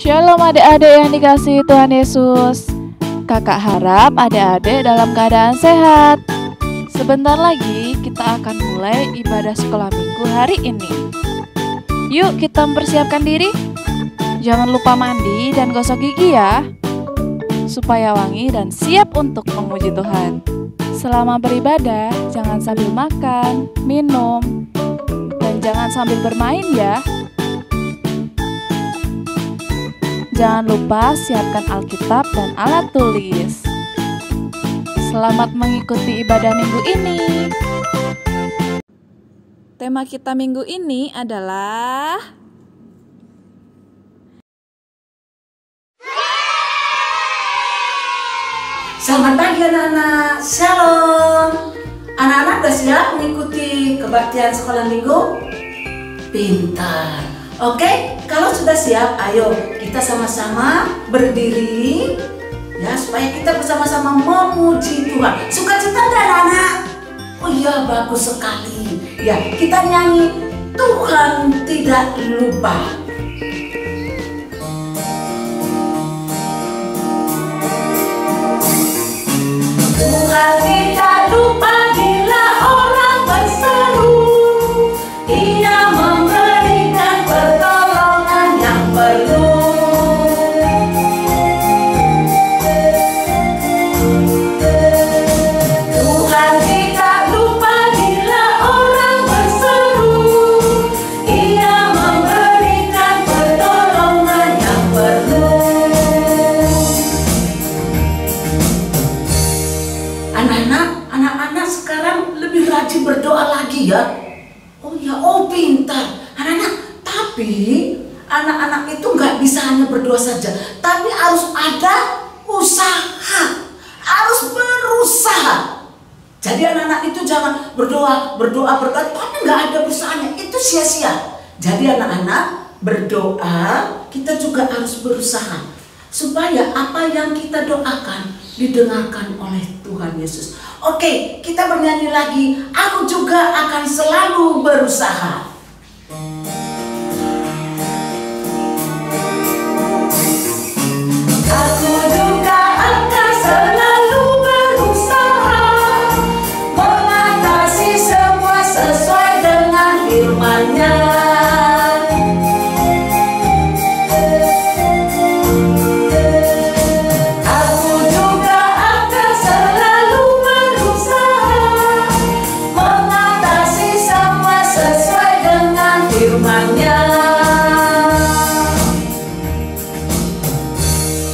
Shalom adik-adik yang dikasihi Tuhan Yesus. Kakak harap adik-adik dalam keadaan sehat. Sebentar lagi kita akan mulai ibadah sekolah minggu hari ini. Yuk kita mempersiapkan diri. Jangan lupa mandi dan gosok gigi ya, supaya wangi dan siap untuk memuji Tuhan. Selama beribadah, jangan sambil makan, minum, dan jangan sambil bermain ya. Jangan lupa siapkan Alkitab dan alat tulis. Selamat mengikuti ibadah minggu ini. Tema kita minggu ini adalah Selamat pagi anak-anak, Shalom. Anak-anak sudah siap mengikuti kebaktian sekolah minggu? Pintar. Oke, kalau sudah siap, ayo kita sama-sama berdiri ya, supaya kita bersama-sama memuji Tuhan. Sukacita enggak anak-anak? Oh iya, bagus sekali. Ya, kita nyanyi Tuhan tidak lupa. Tuhan tidak lupa bila orang berseru, Ia memberikan pertolongan yang perlu. Tuhan tidak lupa bila orang berseru, Ia memberikan pertolongan yang perlu. Anak-anak sekarang lebih rajin berdoa lagi ya. Oh ya, oh pintar. Anak-anak, tapi anak-anak itu nggak bisa hanya berdoa saja, tapi harus ada usaha, harus berusaha. Jadi anak-anak itu jangan berdoa, tapi nggak ada usahanya, itu sia-sia. Jadi anak-anak berdoa, kita juga harus berusaha supaya apa yang kita doakan didengarkan oleh Tuhan Yesus. Oke, kita bernyanyi lagi. Aku juga akan selalu berusaha. Aku juga akan selalu berusaha mengatasi semua sesuai dengan firman-Nya.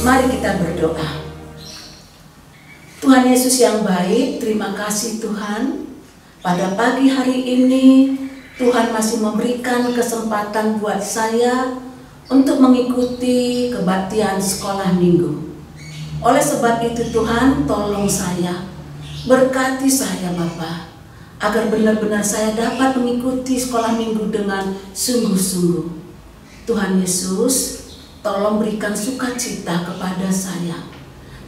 Mari kita berdoa. Tuhan Yesus yang baik, terima kasih Tuhan. Pada pagi hari ini, Tuhan masih memberikan kesempatan buat saya untuk mengikuti kebaktian sekolah minggu. Oleh sebab itu Tuhan, tolong saya, berkati saya Bapa, agar benar-benar saya dapat mengikuti sekolah minggu dengan sungguh-sungguh. Tuhan Yesus, tolong berikan sukacita kepada saya.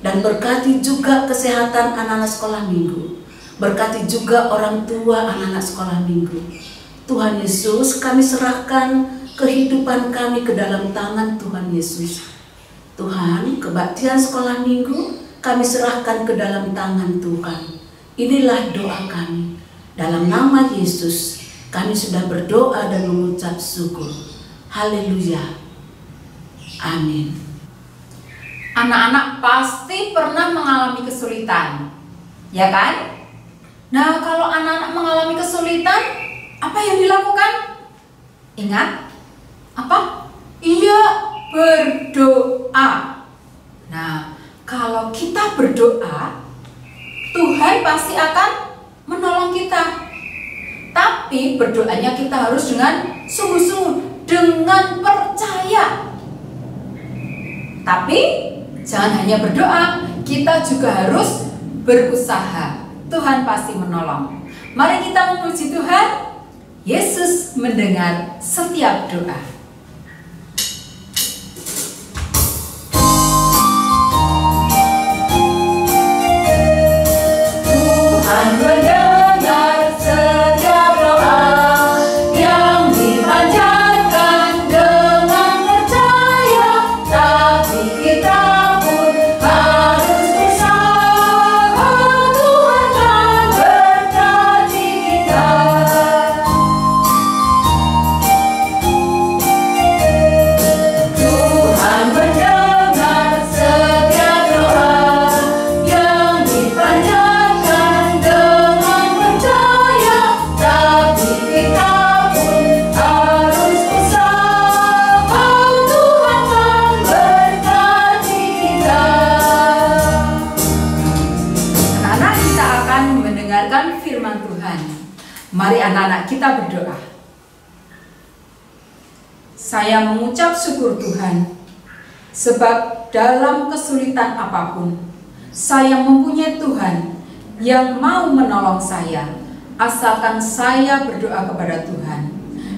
Dan berkati juga kesehatan anak-anak sekolah minggu. Berkati juga orang tua anak-anak sekolah minggu. Tuhan Yesus, kami serahkan kehidupan kami ke dalam tangan Tuhan Yesus. Tuhan, kebaktian sekolah minggu kami serahkan ke dalam tangan Tuhan. Inilah doa kami. Dalam nama Yesus, kami sudah berdoa dan mengucap syukur. Haleluya. Amin. Anak-anak pasti pernah mengalami kesulitan, ya kan? Nah, kalau anak-anak mengalami kesulitan, apa yang dilakukan? Ingat? Apa? Iya, berdoa. Nah, kalau kita berdoa, Tuhan pasti akan menolong kita. Tapi berdoanya kita harus dengan sungguh-sungguh, dengan percaya. Tapi jangan hanya berdoa, kita juga harus berusaha. Tuhan pasti menolong. Mari kita memuji Tuhan. Yesus mendengar setiap doa. Tuhan mendengar setiap doa yang dipanjatkan dengan percaya. Mari anak-anak kita berdoa. Saya mengucap syukur Tuhan, sebab dalam kesulitan apapun, saya mempunyai Tuhan yang mau menolong saya, asalkan saya berdoa kepada Tuhan.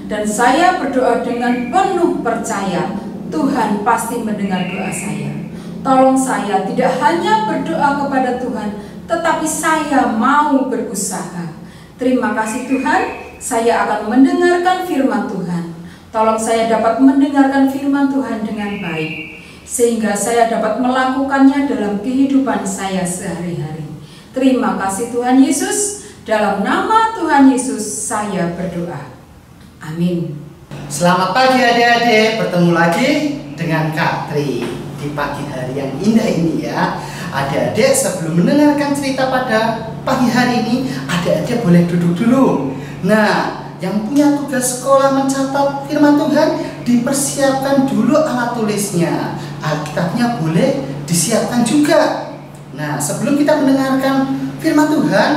Dan saya berdoa dengan penuh percaya, Tuhan pasti mendengar doa saya. Tolong saya tidak hanya berdoa kepada Tuhan, tetapi saya mau berusaha. Terima kasih Tuhan, saya akan mendengarkan firman Tuhan. Tolong saya dapat mendengarkan firman Tuhan dengan baik, sehingga saya dapat melakukannya dalam kehidupan saya sehari-hari. Terima kasih Tuhan Yesus, dalam nama Tuhan Yesus saya berdoa. Amin. Selamat pagi adik-adik, bertemu lagi dengan Kak Tri di pagi hari yang indah ini ya. Adik-adik, sebelum mendengarkan cerita pada pagi hari ini, adik-adik boleh duduk dulu. Nah, yang punya tugas sekolah mencatat firman Tuhan, dipersiapkan dulu alat tulisnya. Alkitabnya boleh disiapkan juga. Nah, sebelum kita mendengarkan firman Tuhan,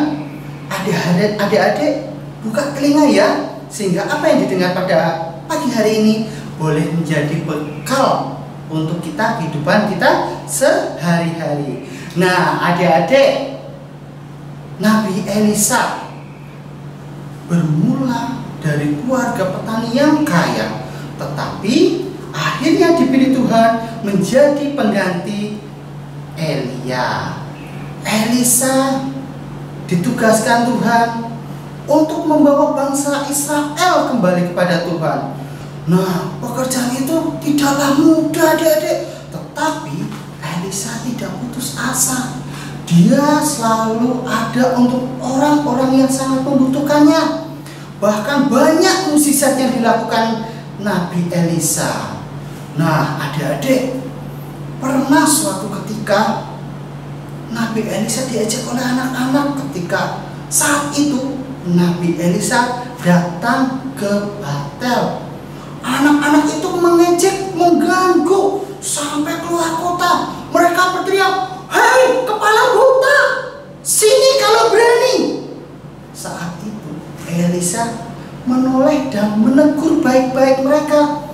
adik-adik buka telinga ya, sehingga apa yang didengar pada pagi hari ini boleh menjadi bekal untuk kita, kehidupan kita sehari-hari. Nah, adik-adik, Nabi Elisa bermula dari keluarga petani yang kaya, tetapi akhirnya dipilih Tuhan menjadi pengganti Elia. Elisa ditugaskan Tuhan untuk membawa bangsa Israel kembali kepada Tuhan. Nah, pekerjaan itu tidaklah mudah adik-adik, tetapi Elisa tidak putus asa. Dia selalu ada untuk orang-orang yang sangat membutuhkannya. Bahkan banyak mukjizat yang dilakukan Nabi Elisa. Nah, adik-adik, pernah suatu ketika Nabi Elisa diajak oleh anak-anak ketika saat itu Nabi Elisa datang ke Betel. Anak-anak itu mengejek, mengganggu sampai keluar kota. Mereka berteriak, "Hei kepala buta, sini kalau berani." Saat itu Elisa menoleh dan menegur baik-baik mereka.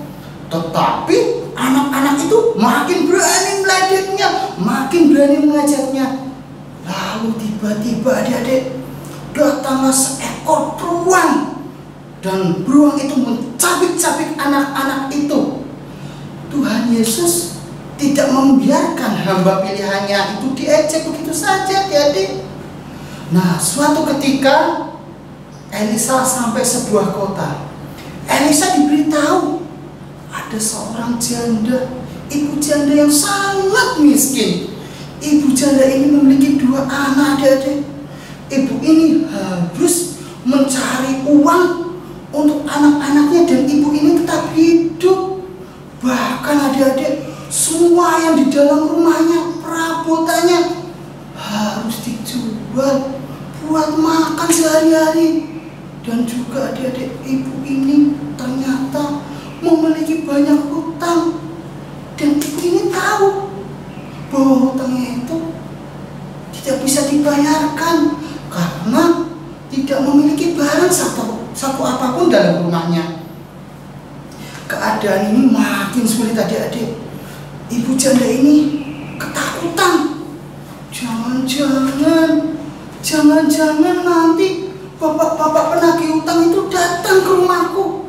Tetapi anak-anak itu makin berani meledeknya, makin berani mengajaknya. Lalu tiba-tiba adik-adik, datanglah seekor beruang, dan beruang itu mencabik-cabik anak-anak itu. Tuhan Yesus tidak membiarkan hamba pilihannya itu diejek begitu saja adik-adik. Nah, suatu ketika Elisa sampai sebuah kota. Elisa diberitahu ada seorang janda, ibu janda yang sangat miskin. Ibu janda ini memiliki 2 anak adik-adik. Ibu ini harus mencari uang untuk anak-anaknya dan ibu ini tetap hidup. Bahkan adik-adik, semua yang di dalam rumahnya, perabotannya harus dijual buat makan sehari-hari. Dan juga adik-adik, ibu ini ternyata memiliki banyak hutang. Dan ibu ini tahu bahwa hutangnya itu tidak bisa dibayarkan karena tidak memiliki barang satu apapun dalam rumahnya. Keadaan ini makin sulit adik-adik. Ibu janda ini ketakutan. Jangan-jangan nanti bapak-bapak penagih hutang itu datang ke rumahku.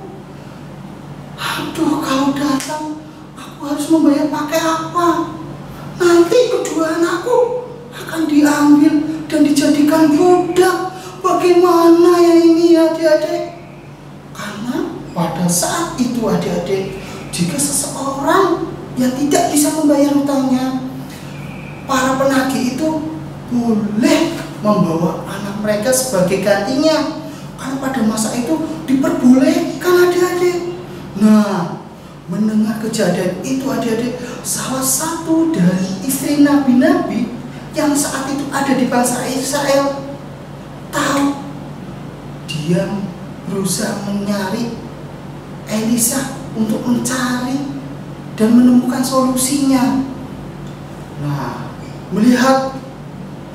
Aduh, kalau datang aku harus membayar pakai apa? Nanti kedua anakku akan diambil dan dijadikan budak. Bagaimana ya ini adik-adik? Karena pada saat itu adik-adik, jika seseorang yang tidak bisa membayar hutangnya, para penagih itu boleh membawa anak mereka sebagai gantinya. Karena pada masa itu diperbolehkan adik-adik. Nah, mendengar kejadian itu adik-adik, salah satu dari istri nabi-nabi yang saat itu ada di bangsa Israel tahu. Dia berusaha mencari Elisa untuk mencari dan menemukan solusinya. Nah, melihat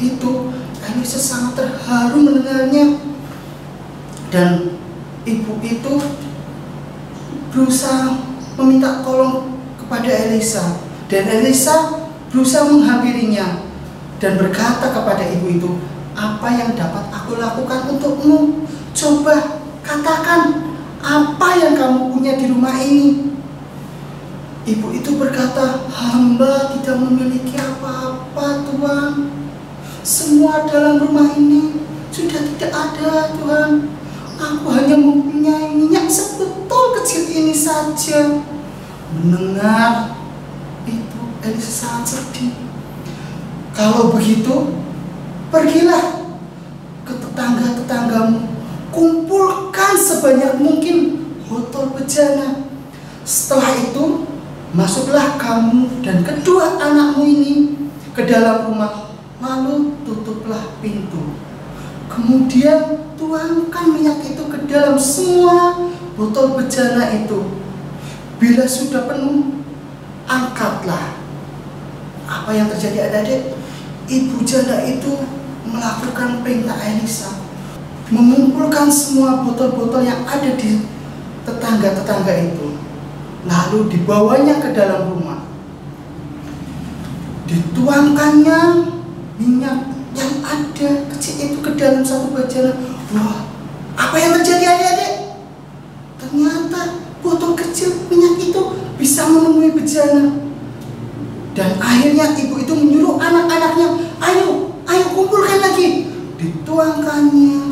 itu Elisa sangat terharu mendengarnya. Dan ibu itu berusaha meminta tolong kepada Elisa, dan Elisa berusaha menghampirinya dan berkata kepada ibu itu, apa yang dapat aku lakukan untukmu? Coba katakan apa yang kamu punya di rumah ini. Ibu itu berkata, hamba tidak memiliki apa-apa Tuhan. Semua dalam rumah ini sudah tidak ada Tuhan. Aku hanya mempunyai minyak sebotol kecil ini saja. Mendengar itu, Elisa sangat sedih. Kalau begitu, pergilah ke tetangga-tetanggamu, kumpulkan sebanyak mungkin botol bejana. Setelah itu, masuklah kamu dan kedua anakmu ini ke dalam rumah, lalu tutuplah pintu. Kemudian tuangkan minyak itu ke dalam semua botol bejana itu. Bila sudah penuh, angkatlah. Apa yang terjadi adik-adik? Ibu janda itu melakukan perintah Elisa, mengumpulkan semua botol-botol yang ada di tetangga-tetangga itu, lalu dibawanya ke dalam rumah. Dituangkannya minyak yang ada kecil itu ke dalam satu bejana. Wah, apa yang terjadi adik-adik? Ternyata botol kecil minyak itu bisa memenuhi bejana. Dan akhirnya ibu itu menyuruh anak-anaknya, ayo kumpulkan lagi. Dituangkannya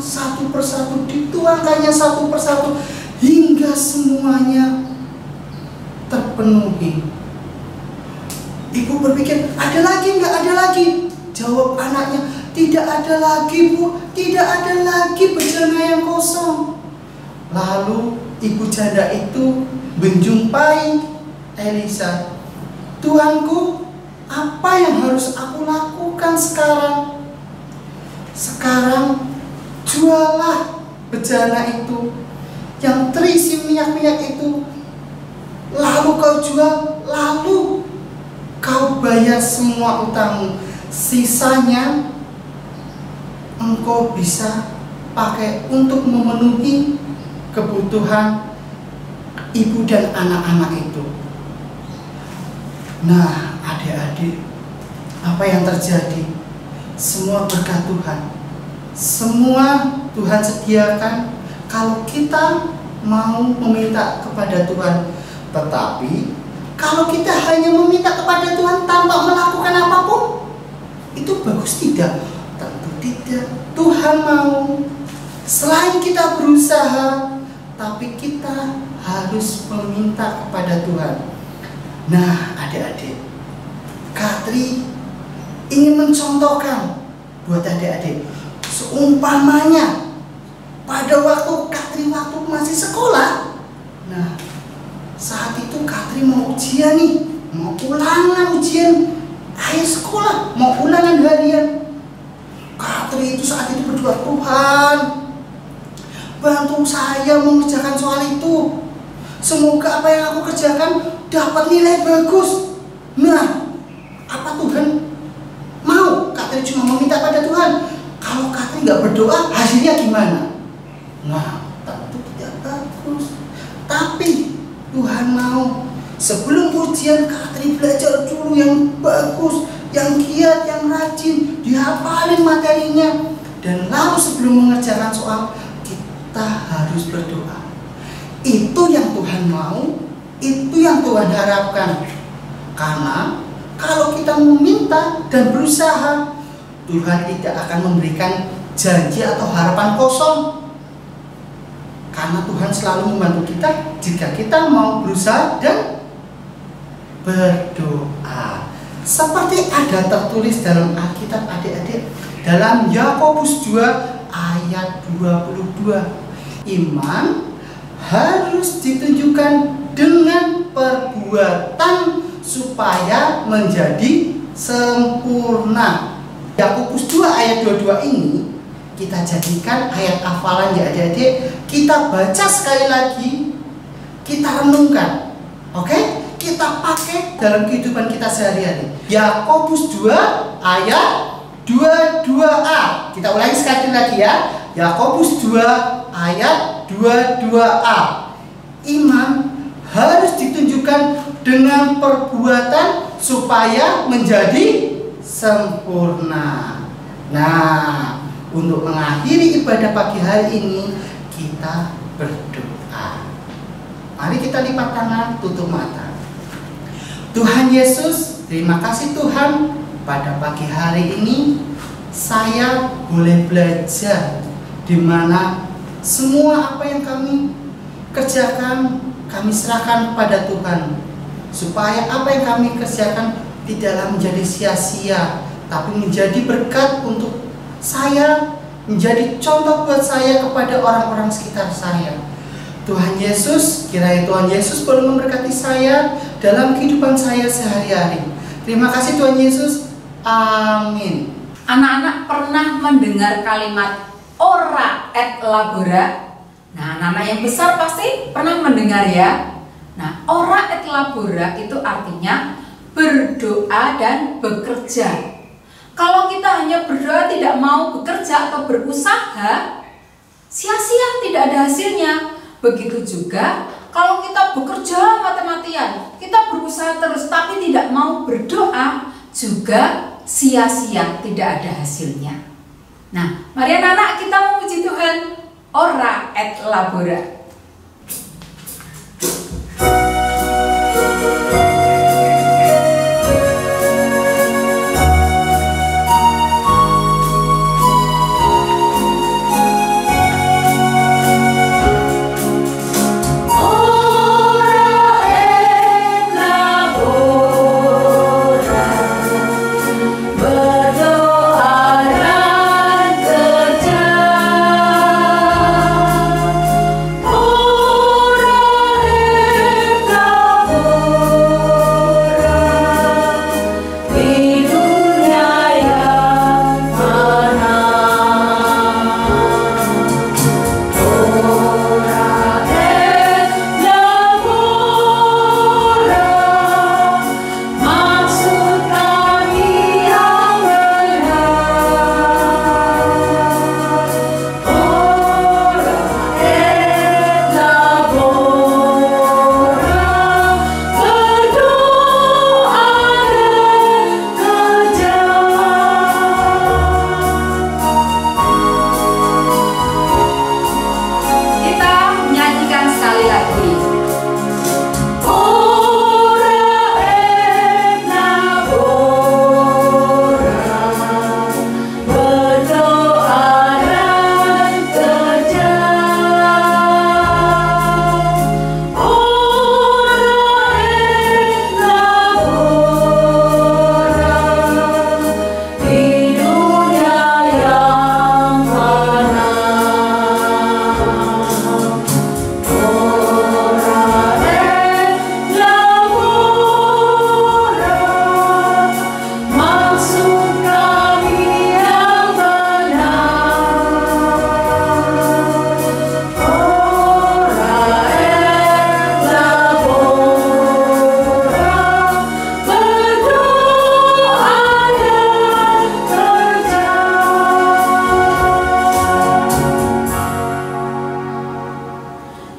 satu persatu, hingga semuanya terpenuhi. Ibu berpikir, ada lagi nggak? Ada lagi. Jawab anaknya, tidak ada lagi Bu, tidak ada lagi bejana yang kosong. Lalu ibu janda itu menjumpai Elisa. Tuanku, apa yang harus aku lakukan sekarang? Sekarang jualah bejana itu yang terisi minyak-minyak itu, lalu kau jual, lalu kau bayar semua utangmu. Sisanya engkau bisa pakai untuk memenuhi kebutuhan ibu dan anak-anak itu. Nah, adik-adik, apa yang terjadi? Semua berkat Tuhan. Semua Tuhan sediakan kalau kita mau meminta kepada Tuhan. Tetapi kalau kita hanya meminta kepada Tuhan tanpa melakukan apapun, itu bagus tidak? Tentu tidak. Tuhan mau selain kita berusaha, tapi kita harus meminta kepada Tuhan. Nah, adik-adik, Katri ingin mencontohkan buat adik-adik, seumpamanya pada waktu Katri masih sekolah. Nah, saat itu Katri mau ujian nih, mau ulangan ujian akhir sekolah, mau ulangan harian. Katri itu saat itu berdoa, Tuhan, bantu saya mengerjakan soal itu. Semoga apa yang aku kerjakan dapat nilai bagus. Nah, apa Tuhan mau? Katri cuma meminta pada Tuhan. Kalau Katri nggak berdoa, hasilnya gimana? Nah, tentu tidak bagus. Tapi Tuhan mau sebelum ujian Katri belajar dulu yang bagus, yang giat, yang rajin, dihafalin materinya. Dan lalu sebelum mengerjakan soal, kita harus berdoa. Itu yang Tuhan mau, itu yang Tuhan harapkan. Karena kalau kita meminta dan berusaha, Tuhan tidak akan memberikan janji atau harapan kosong. Karena Tuhan selalu membantu kita jika kita mau berusaha dan berdoa. Seperti ada tertulis dalam Alkitab adik-adik, dalam Yakobus 2 ayat 22. Iman harus ditunjukkan dengan perbuatan supaya menjadi sempurna. Yakobus 2 ayat 22 ini kita jadikan ayat hafalan ya adik-adik. Kita baca sekali lagi, kita renungkan. Oke? Kita pakai dalam kehidupan kita sehari-hari. Yakobus 2 ayat 22a. Kita ulangi sekali lagi ya. Yakobus 2 ayat 22a. Iman harus ditunjukkan dengan perbuatan supaya menjadi sempurna. Nah, untuk mengakhiri ibadah pagi hari ini, kita berdoa. Mari kita lipat tangan, tutup mata. Tuhan Yesus, terima kasih Tuhan, pada pagi hari ini saya boleh belajar di mana semua apa yang kami kerjakan, kami serahkan kepada Tuhan, supaya apa yang kami kerjakan tidaklah menjadi sia-sia, tapi menjadi berkat untuk saya, menjadi contoh buat saya kepada orang-orang sekitar saya. Tuhan Yesus, kiranya Tuhan Yesus boleh memberkati saya dalam kehidupan saya sehari-hari. Terima kasih Tuhan Yesus. Amin. Anak-anak pernah mendengar kalimat ora et labora? Nah, anak-anak yang besar pasti pernah mendengar ya. Nah, ora et labora itu artinya berdoa dan bekerja. Kalau kita hanya berdoa tidak mau bekerja atau berusaha, sia-sia, tidak ada hasilnya. Begitu juga kalau kita bekerja mati-matian, kita berusaha terus tapi tidak mau berdoa, juga sia-sia, tidak ada hasilnya. Nah, mari anak-anak kita memuji Tuhan. Ora et labora.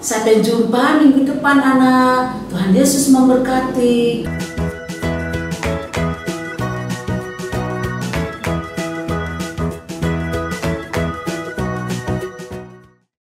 Sampai jumpa minggu depan anak. Tuhan Yesus memberkati.